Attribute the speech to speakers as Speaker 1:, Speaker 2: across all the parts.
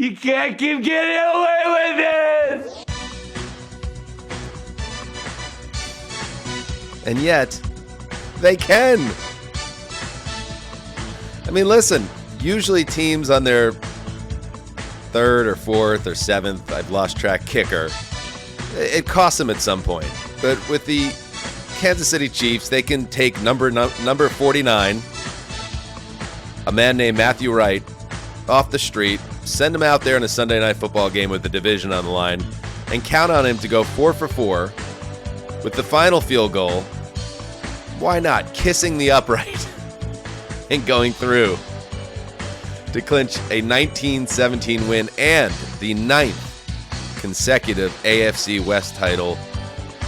Speaker 1: You can't keep getting away with it!
Speaker 2: And yet, they can. I mean, listen, usually teams on their third or fourth or seventh, I've lost track, kicker, it costs them at some point. But with the Kansas City Chiefs, they can take number 49, a man named Matthew Wright, off the street, send him out there in a Sunday night football game with the division on the line, and count on him to go 4 for 4 with the final field goal. Why not? Kissing the upright and going through to clinch a 19-17 win and the 9th consecutive AFC West title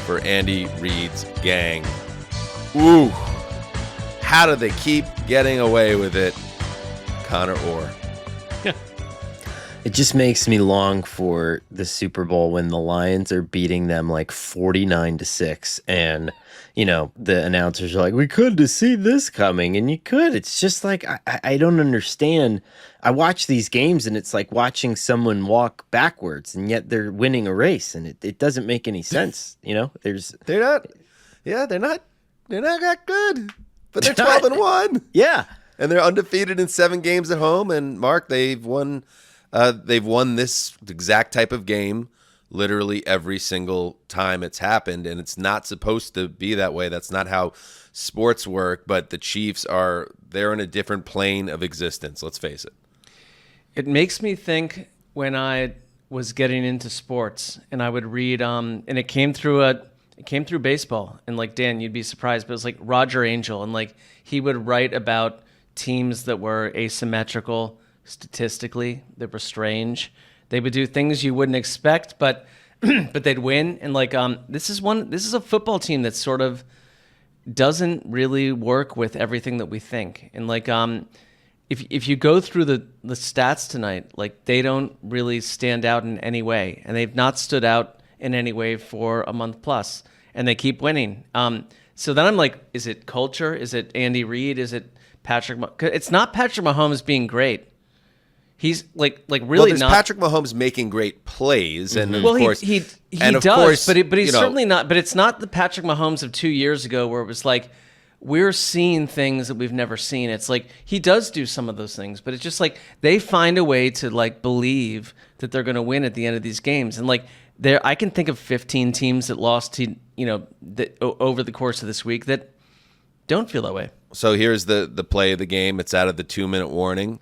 Speaker 2: for Andy Reid's gang. Ooh, how do they keep getting away with it? Conor Orr.
Speaker 3: It just makes me long for the Super Bowl when the Lions are beating them like 49-6, and the announcers are like, "We could have seen this coming," and you could. It's just like I don't understand. I watch these games and it's like watching someone walk backwards, and yet they're winning a race, and it doesn't make any sense.
Speaker 2: They're not that good, but they're 12-1.
Speaker 3: Yeah,
Speaker 2: and they're undefeated in 7 games at home. And Mark, they've won this exact type of game literally every single time it's happened, and it's not supposed to be that way. That's not how sports work, but the Chiefs they're in a different plane of existence, let's face it.
Speaker 4: It makes me think when I was getting into sports and I would read and it came through baseball, and like Dan, you'd be surprised, but it was like Roger Angel, and like he would write about teams that were asymmetrical statistically, that were strange. They would do things you wouldn't expect, but they'd win. And like this is a football team that sort of doesn't really work with everything that we think. And like if you go through the stats tonight, like they don't really stand out in any way, and they've not stood out in any way for a month plus, and they keep winning. So then I'm like, is it culture? Is it Andy Reid? Is it Patrick? It's not Patrick Mahomes being great. He's like really
Speaker 2: there's
Speaker 4: not.
Speaker 2: Patrick Mahomes making great plays, and
Speaker 4: Well,
Speaker 2: of course
Speaker 4: he
Speaker 2: and of
Speaker 4: does,
Speaker 2: course,
Speaker 4: but he's certainly not. But it's not the Patrick Mahomes of 2 years ago where it was like we're seeing things that we've never seen. It's like he does do some of those things, but it's just like they find a way to like believe that they're going to win at the end of these games. And like I can think of 15 teams that lost to over the course of this week that don't feel that way.
Speaker 2: So here's the play of the game. It's out of the 2-minute warning.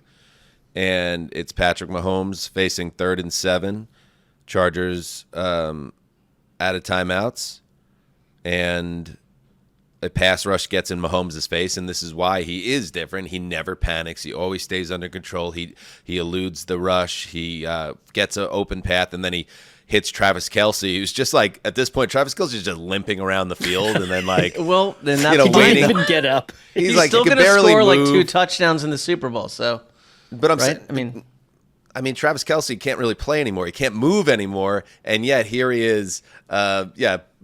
Speaker 2: And it's Patrick Mahomes facing 3rd and 7. Chargers out of timeouts. And a pass rush gets in Mahomes' face, and this is why he is different. He never panics. He always stays under control. He eludes the rush. He gets an open path, and then he hits Travis Kelce, who's just like, at this point, Travis Kelce's just limping around the field, and then like,
Speaker 4: well, then that's
Speaker 3: he didn't even get up.
Speaker 4: He's
Speaker 2: like,
Speaker 4: still
Speaker 2: he can
Speaker 4: going to
Speaker 2: barely
Speaker 4: score like
Speaker 2: move.
Speaker 4: 2 touchdowns in the Super Bowl. So,
Speaker 2: but I'm
Speaker 4: right?
Speaker 2: saying, I mean, Travis Kelce can't really play anymore. He can't move anymore, and yet here he is,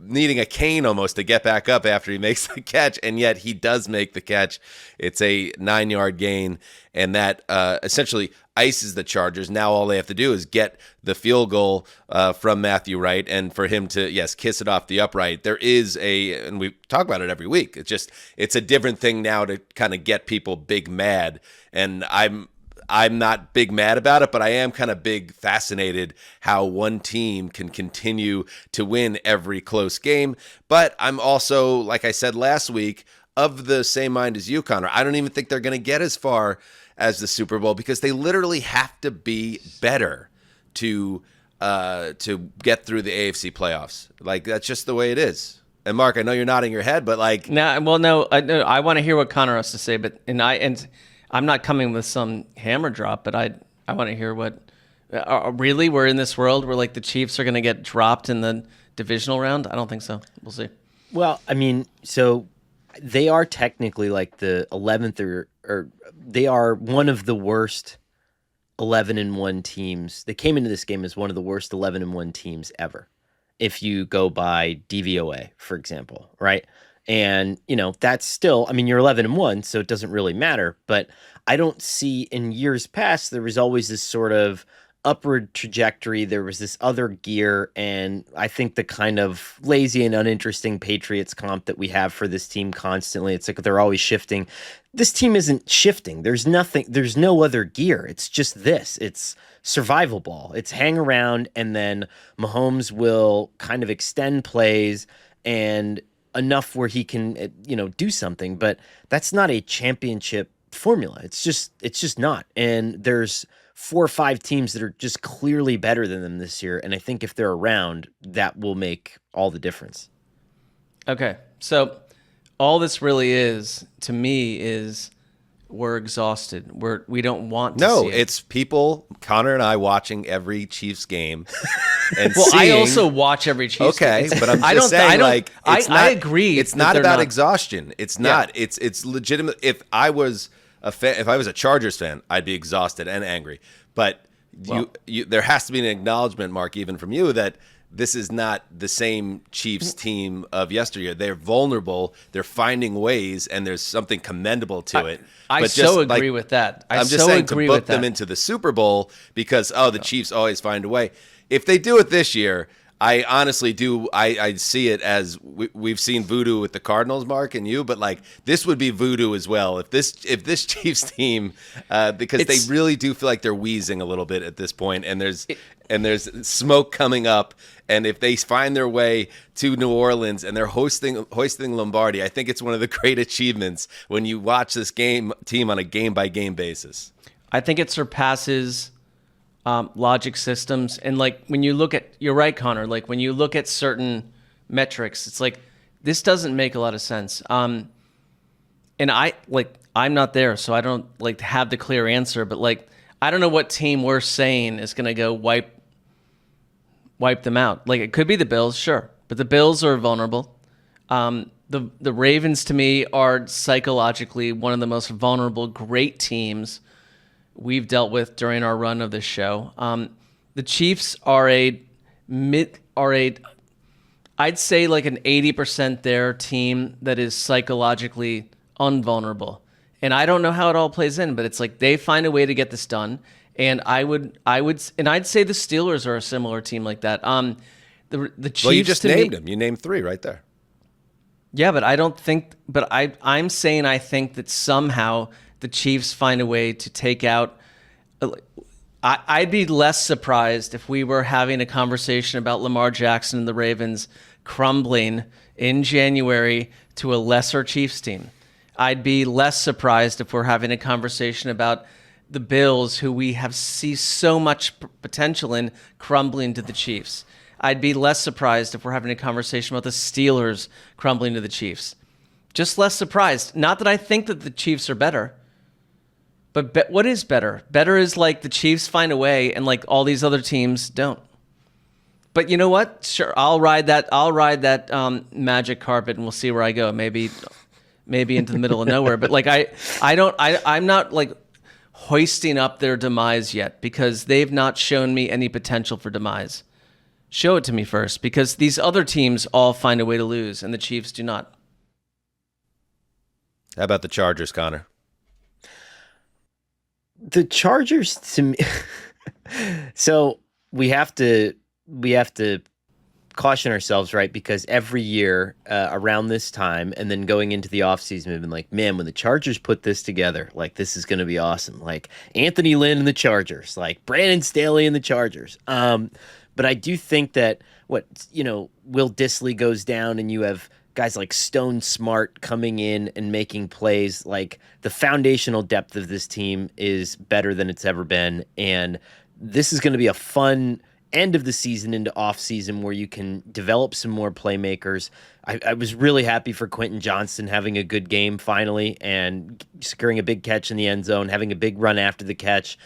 Speaker 2: needing a cane almost to get back up after he makes the catch, and yet he does make the catch. It's a 9-yard gain, and that essentially ices the Chargers. Now all they have to do is get the field goal from Matthew Wright, and for him to, kiss it off the upright. There is and we talk about it every week, it's a different thing now to kind of get people big mad, and I'm not big mad about it, but I am kind of big fascinated how one team can continue to win every close game. But I'm also, like I said last week, of the same mind as you, Conor. I don't even think they're going to get as far as the Super Bowl because they literally have to be better to get through the AFC playoffs. Like, that's just the way it is. And Mark, I know you're nodding your head, but like,
Speaker 4: no, I want to hear what Conor has to say, but I'm not coming with some hammer drop, but I want to hear what. Really, we're in this world where like the Chiefs are going to get dropped in the divisional round? I don't think so. We'll see.
Speaker 3: Well, I mean, so they are technically like the 11th or they are one of the worst 11-1 teams. They came into this game as one of the worst 11-1 teams ever. If you go by DVOA, for example, right? And, that's still, I mean, you're 11-1, so it doesn't really matter. But I don't see in years past, there was always this sort of, upward trajectory. There was this other gear, and I think the kind of lazy and uninteresting Patriots comp that we have for this team constantly, it's like they're always shifting. This team isn't shifting. There's no other gear. It's just this. It's survival ball. It's hang around, and then Mahomes will kind of extend plays and enough where he can, do something. But that's not a championship formula. It's just not. And there's 4 or 5 teams that are just clearly better than them this year. And I think if they're around, that will make all the difference.
Speaker 4: Okay. So all this really is, to me, is we're exhausted. We don't want to see it.
Speaker 2: It's people, Conor and I, watching every Chiefs game. And
Speaker 4: well,
Speaker 2: seeing,
Speaker 4: I also watch every Chiefs game.
Speaker 2: Okay, but I'm just saying,
Speaker 4: I agree.
Speaker 2: It's not about exhaustion. It's not. Yeah. It's legitimate. If I was a Chargers fan, I'd be exhausted and angry. But there has to be an acknowledgement, Mark, even from you, that this is not the same Chiefs team of yesteryear. They're vulnerable. They're finding ways, and there's something commendable to it.
Speaker 4: I so agree with that.
Speaker 2: I'm just saying to book them into the Super Bowl because, the Chiefs always find a way. If they do it this year, I honestly do. I see it as we've seen voodoo with the Cardinals, Mark, and you, but like this would be voodoo as well. If this Chiefs team, because they really do feel like they're wheezing a little bit at this point, and there's smoke coming up, and if they find their way to New Orleans and they're hoisting Lombardi, I think it's one of the great achievements when you watch this team on a game by game basis.
Speaker 4: I think it surpasses logic systems. And like when you look at, you're right, Conor, like when you look at certain metrics, it's like, this doesn't make a lot of sense. And I'm not there, so I don't like have the clear answer, but like, I don't know what team we're saying is going to go wipe them out. Like it could be the Bills, sure, but the Bills are vulnerable. The Ravens to me are psychologically one of the most vulnerable, great teams we've dealt with during our run of this show. The Chiefs are I'd say like an 80% their team that is psychologically unvulnerable. And I don't know how it all plays in, but it's like they find a way to get this done. And I'd say the Steelers are a similar team like that. The Chiefs.
Speaker 2: Well, you just named them. You named 3 right there.
Speaker 4: Yeah, but I don't think. But I'm saying I think that somehow the Chiefs find a way to take out. I'd be less surprised if we were having a conversation about Lamar Jackson and the Ravens crumbling in January to a lesser Chiefs team. I'd be less surprised if we're having a conversation about the Bills, who we see so much potential in, crumbling to the Chiefs. I'd be less surprised if we're having a conversation about the Steelers crumbling to the Chiefs. Just less surprised. Not that I think that the Chiefs are better, but what is better? Better is like the Chiefs find a way and like all these other teams don't. But you know what? Sure, I'll ride that magic carpet and we'll see where I go. Maybe into the middle of nowhere. But like I'm not like hoisting up their demise yet because they've not shown me any potential for demise. Show it to me first, because these other teams all find a way to lose and the Chiefs do not.
Speaker 2: How about the Chargers, Conor?
Speaker 3: The Chargers to me. So we have to caution ourselves, right? Because every year around this time and then going into the offseason, we've been like, man, when the Chargers put this together, like this is going to be awesome. Like Anthony Lynn and the Chargers, like Brandon Staley and the Chargers. But I do think that Will Dissly goes down and you have guys like Stone Smart coming in and making plays. Like the foundational depth of this team is better than it's ever been. And this is going to be a fun end of the season into off season where you can develop some more playmakers. I was really happy for Quentin Johnston having a good game finally and securing a big catch in the end zone, having a big run after the catch.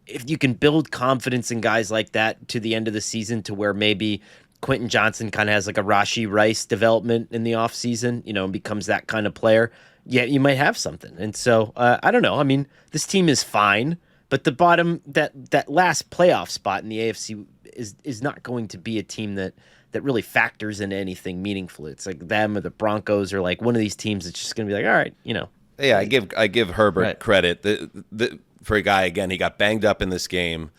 Speaker 3: If you can build confidence in guys like that to the end of the season to where maybe Quentin Johnston kind of has like a Rashee Rice development in the offseason, and becomes that kind of player, yeah, you might have something. And so, I don't know. I mean, this team is fine, but the bottom, that last playoff spot in the AFC is not going to be a team that really factors into anything meaningful. It's like them or the Broncos or like one of these teams that's just going to be like, all right,
Speaker 2: Yeah, I give Herbert credit. For a guy, again, he got banged up in this game.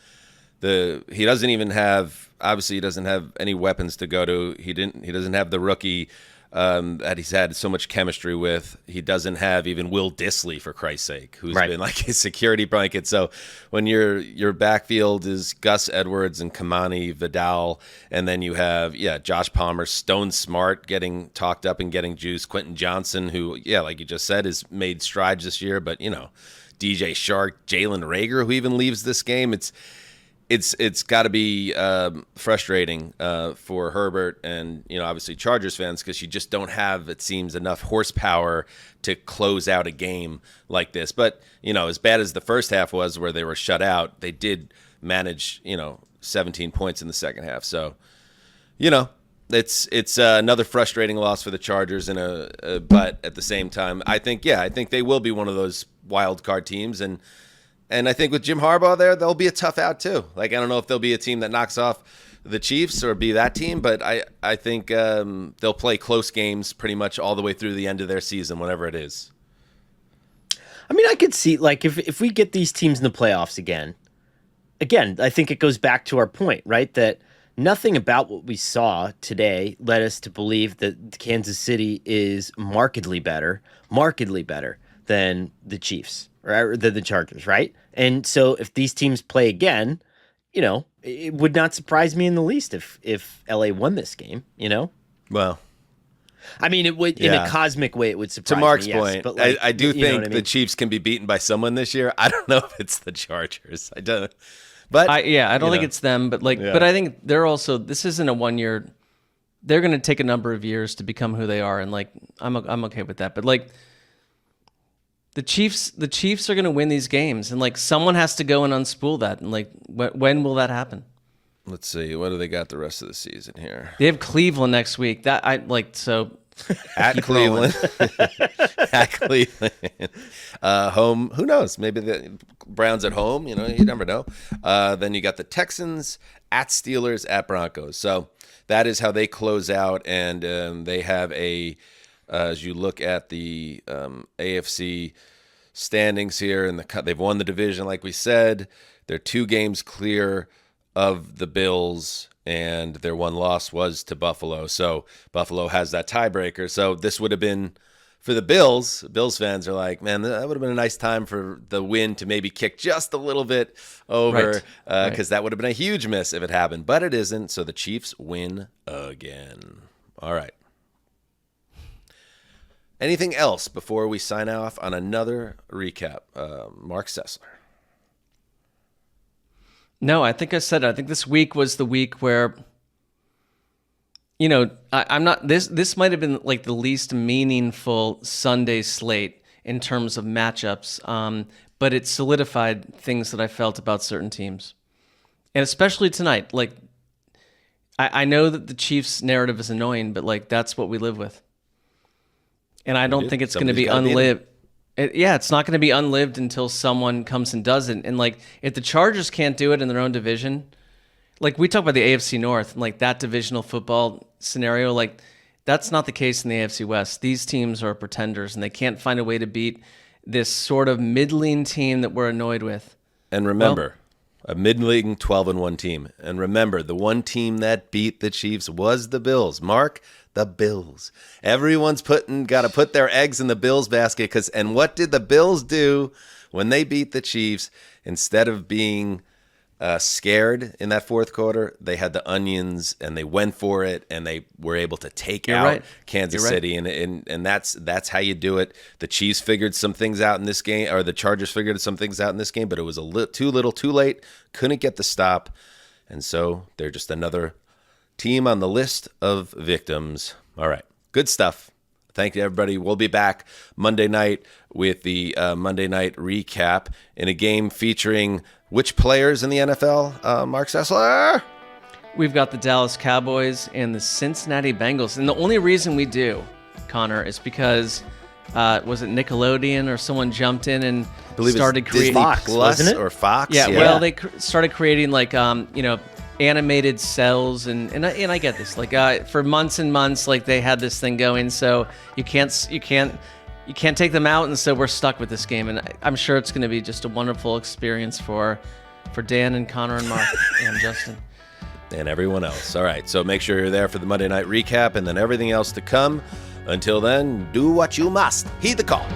Speaker 2: he doesn't even have, obviously he doesn't have any weapons to go to. He doesn't have the rookie that he's had so much chemistry with. He doesn't have even Will Dissly, for Christ's sake, who's been like his security blanket. So when your backfield is Gus Edwards and Kamani Vidal, and then you have Josh Palmer, Stone Smart getting talked up and getting juice, Quentin Johnson, who like you just said has made strides this year, but DJ Shark, Jalen Reagor, who even leaves this game. It's got to be frustrating for Herbert and obviously Chargers fans, because you just don't have, it seems, enough horsepower to close out a game like this. But as bad as the first half was, where they were shut out, they did manage 17 points in the second half. So it's another frustrating loss for the Chargers, but at the same time, I think they will be one of those wild card teams, and I think with Jim Harbaugh there, they'll be a tough out too. Like, I don't know if they'll be a team that knocks off the Chiefs or be that team, but I think they'll play close games pretty much all the way through the end of their season, whatever it is.
Speaker 3: I mean, I could see, like, if we get these teams in the playoffs again, I think it goes back to our point, right? That nothing about what we saw today led us to believe that Kansas City is markedly better than the Chiefs or than the Chargers, right? And so if these teams play again, it would not surprise me in the least if LA won this game,
Speaker 2: Well,
Speaker 3: I mean, it would in a cosmic way. It would surprise me.
Speaker 2: To Marc's
Speaker 3: me,
Speaker 2: point,
Speaker 3: yes, but like,
Speaker 2: I do think
Speaker 3: the
Speaker 2: the Chiefs can be beaten by someone this year. I don't know if it's the Chargers. I don't. But
Speaker 4: I don't think it's them. But but I think they're also. This isn't a 1 year. They're going to take a number of years to become who they are, and I'm okay with that. But the Chiefs are going to win these games, and someone has to go and unspool that. And when will that happen?
Speaker 2: Let's see. What do they got the rest of the season here?
Speaker 4: They have Cleveland next week. That so
Speaker 2: at Cleveland. At Cleveland. Home. Who knows? Maybe the Browns at home. You never know. Then you got the Texans at Steelers at Broncos. So that is how they close out, and they have as you look at the AFC standings here, and they've won the division, like we said. They're 2 games clear of the Bills, and their one loss was to Buffalo. So Buffalo has that tiebreaker. So this would have been, for the Bills fans are like, man, that would have been a nice time for the win to maybe kick just a little bit over, because that would have been a huge miss if it happened. But it isn't, so the Chiefs win again. All right. Anything else before we sign off on another recap? Marc Sessler.
Speaker 4: No, I think I said it. I think this week was the week where, I'm not. This might have been the least meaningful Sunday slate in terms of matchups, but it solidified things that I felt about certain teams, and especially tonight. I know that the Chiefs' narrative is annoying, but that's what we live with. And I don't think it's going to be unlived. It's not going to be unlived until someone comes and does it. And if the Chargers can't do it in their own division, we talk about the AFC North and that divisional football scenario, that's not the case in the AFC West. These teams are pretenders, and they can't find a way to beat this sort of middling team that we're annoyed with. And
Speaker 2: remember, a mid-league 12-1 team. And remember, the one team that beat the Chiefs was the Bills. Mark, the Bills. Everyone's got to put their eggs in the Bills basket. And what did the Bills do when they beat the Chiefs? Instead of being scared in that fourth quarter, they had the onions and they went for it, and they were able to take out Kansas City. And that's how you do it. The Chiefs figured some things out in this game, or the Chargers figured some things out in this game, but it was too little, too late. Couldn't get the stop, and so they're just another team on the list of victims. All right, good stuff. Thank you, everybody. We'll be back Monday night with the Monday night recap in a game featuring which players in the NFL, Marc Sessler?
Speaker 4: We've got the Dallas Cowboys and the Cincinnati Bengals. And the only reason we do, Conor, is because, was it Nickelodeon or someone jumped in and started creating...
Speaker 3: Fox, wasn't it?
Speaker 2: Or Fox?
Speaker 4: Yeah, well, they started creating animated cells, and I get this. For months and months, they had this thing going, so you can't take them out, and so we're stuck with this game. And I'm sure it's going to be just a wonderful experience for For Dan and Conor and Marc and Justin.
Speaker 2: And everyone else. All right, so make sure you're there for the Monday night recap and then everything else to come. Until then, do what you must. Heed the call.